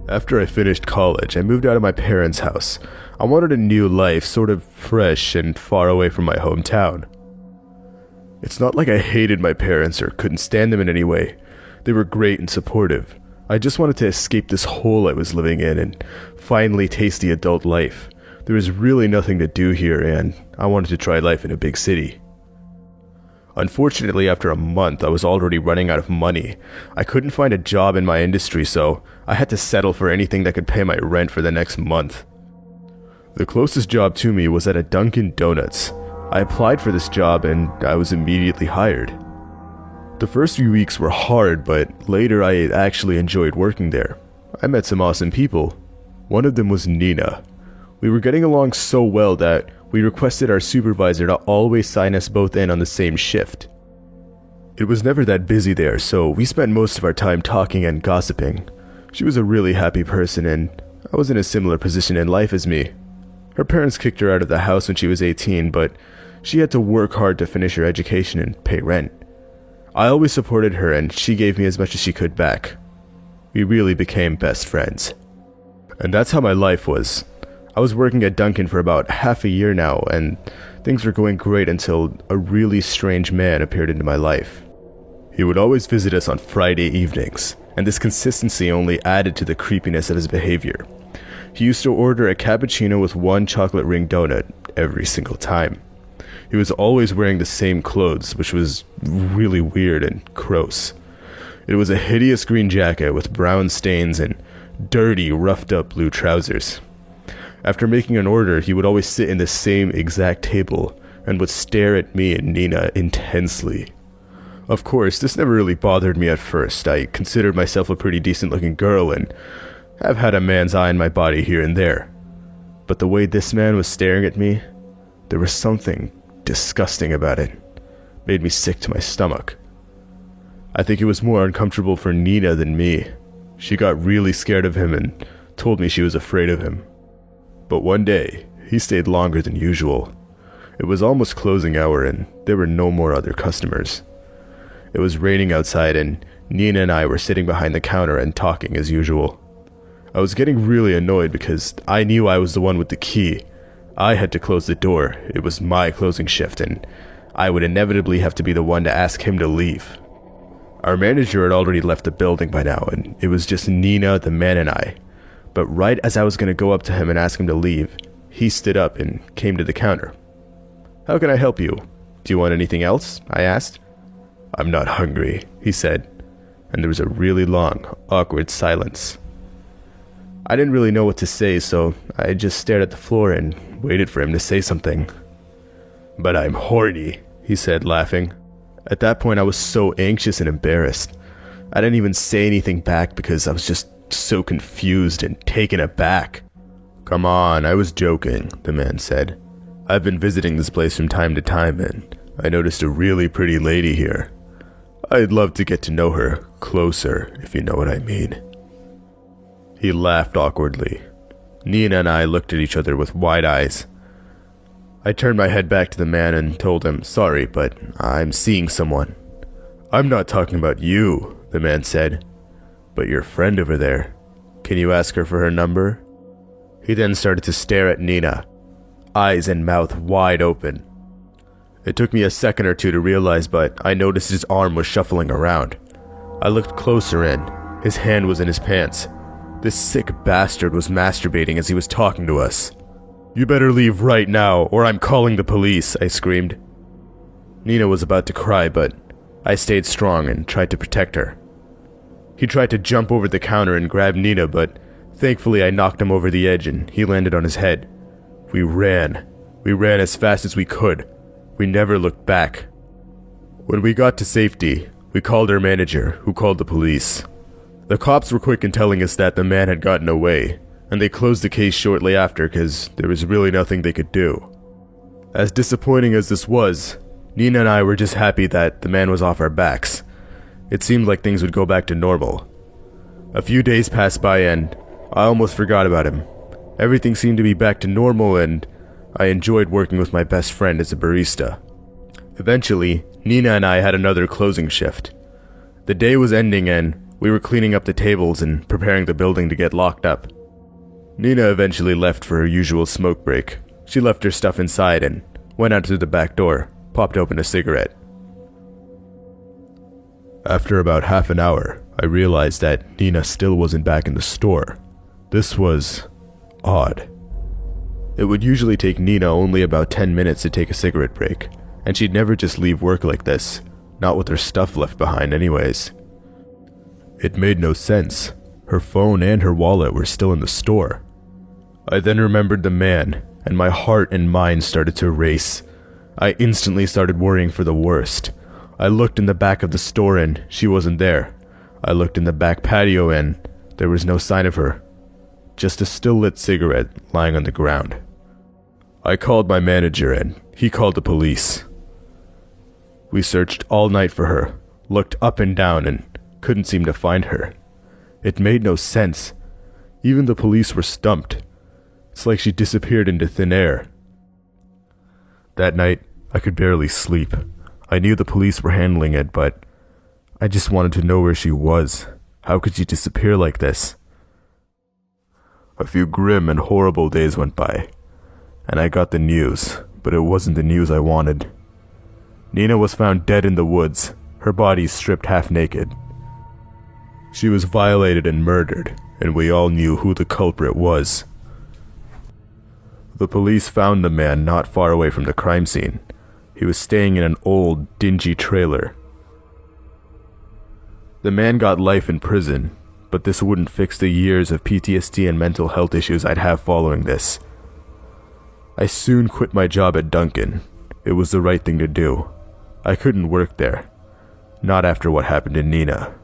After I finished college, I moved out of my parents' house. I wanted a new life, sort of fresh and far away from my hometown. It's not like I hated my parents or couldn't stand them in any way. They were great and supportive. I just wanted to escape this hole I was living in and finally taste the adult life. There was really nothing to do here, and I wanted to try life in a big city. Unfortunately, after a month, I was already running out of money. I couldn't find a job in my industry, so I had to settle for anything that could pay my rent for the next month. The closest job to me was at a Dunkin Donuts. I applied for this job and I was immediately hired. The first few weeks were hard, but later I actually enjoyed working there. I met some awesome people. One of them was Nina. We were getting along so well that we requested our supervisor to always sign us both in on the same shift. It was never that busy there, so we spent most of our time talking and gossiping. She was a really happy person, and I was in a similar position in life as me. Her parents kicked her out of the house when she was 18, but she had to work hard to finish her education and pay rent. I always supported her, and she gave me as much as she could back. We really became best friends. And that's how my life was. I was working at Dunkin for about half a year now, and things were going great until a really strange man appeared into my life. He would always visit us on Friday evenings, and this consistency only added to the creepiness of his behavior. He used to order a cappuccino with 1 chocolate ring donut every single time. He was always wearing the same clothes, which was really weird and gross. It was a hideous green jacket with brown stains and dirty, roughed-up blue trousers. After making an order, he would always sit in the same exact table and would stare at me and Nina intensely. Of course, this never really bothered me at first. I considered myself a pretty decent-looking girl and have had a man's eye on my body here and there. But the way this man was staring at me, there was something disgusting about it. Made me sick to my stomach. I think it was more uncomfortable for Nina than me. She got really scared of him and told me she was afraid of him. But one day, he stayed longer than usual. It was almost closing hour and there were no more other customers. It was raining outside and Nina and I were sitting behind the counter and talking as usual. I was getting really annoyed because I knew I was the one with the key. I had to close the door. It was my closing shift and I would inevitably have to be the one to ask him to leave. Our manager had already left the building by now and it was just Nina, the man, and I. But right as I was going to go up to him and ask him to leave, he stood up and came to the counter. "How can I help you? Do you want anything else?" I asked. "I'm not hungry," he said, and there was a really long, awkward silence. I didn't really know what to say, so I just stared at the floor and waited for him to say something. "But I'm horny," he said, laughing. At that point, I was so anxious and embarrassed. I didn't even say anything back because I was just so confused and taken aback. "Come on, I was joking," the man said. "I've been visiting this place from time to time and I noticed a really pretty lady here. I'd love to get to know her closer, if you know what I mean." He laughed awkwardly. Nina and I looked at each other with wide eyes. I turned my head back to the man and told him, "Sorry, but I'm seeing someone." "I'm not talking about you," the man said, "but your friend over there. Can you ask her for her number?" He then started to stare at Nina, eyes and mouth wide open. It took me a second or two to realize, but I noticed his arm was shuffling around. I looked closer and his hand was in his pants. This sick bastard was masturbating as he was talking to us. "You better leave right now, or I'm calling the police," I screamed. Nina was about to cry, but I stayed strong and tried to protect her. He tried to jump over the counter and grab Nina, but thankfully I knocked him over the edge and he landed on his head. We ran. We ran as fast as we could. We never looked back. When we got to safety, we called our manager, who called the police. The cops were quick in telling us that the man had gotten away, and they closed the case shortly after because there was really nothing they could do. As disappointing as this was, Nina and I were just happy that the man was off our backs. It seemed like things would go back to normal. A few days passed by and I almost forgot about him. Everything seemed to be back to normal and I enjoyed working with my best friend as a barista. Eventually, Nina and I had another closing shift. The day was ending and We were cleaning up the tables and preparing the building to get locked up. Nina eventually left for her usual smoke break. She left her stuff inside and went out through the back door, popped open a cigarette. After about half an hour, I realized that Nina still wasn't back in the store. This was odd. It would usually take Nina only about 10 minutes to take a cigarette break, and she'd never just leave work like this, not with her stuff left behind anyways. It made no sense. Her phone and her wallet were still in the store. I then remembered the man, and my heart and mind started to race. I instantly started worrying for the worst. I looked in the back of the store and she wasn't there. I looked in the back patio and there was no sign of her. Just a still lit cigarette lying on the ground. I called my manager and he called the police. We searched all night for her, looked up and down and couldn't seem to find her. It made no sense. Even the police were stumped. It's like she disappeared into thin air. That night, I could barely sleep. I knew the police were handling it, but I just wanted to know where she was. How could she disappear like this? A few grim and horrible days went by, and I got the news, but it wasn't the news I wanted. Nina was found dead in the woods, her body stripped half naked. She was violated and murdered, and we all knew who the culprit was. The police found the man not far away from the crime scene. He was staying in an old, dingy trailer. The man got life in prison, but this wouldn't fix the years of PTSD and mental health issues I'd have following this. I soon quit my job at Dunkin. It was the right thing to do. I couldn't work there. Not after what happened to Nina.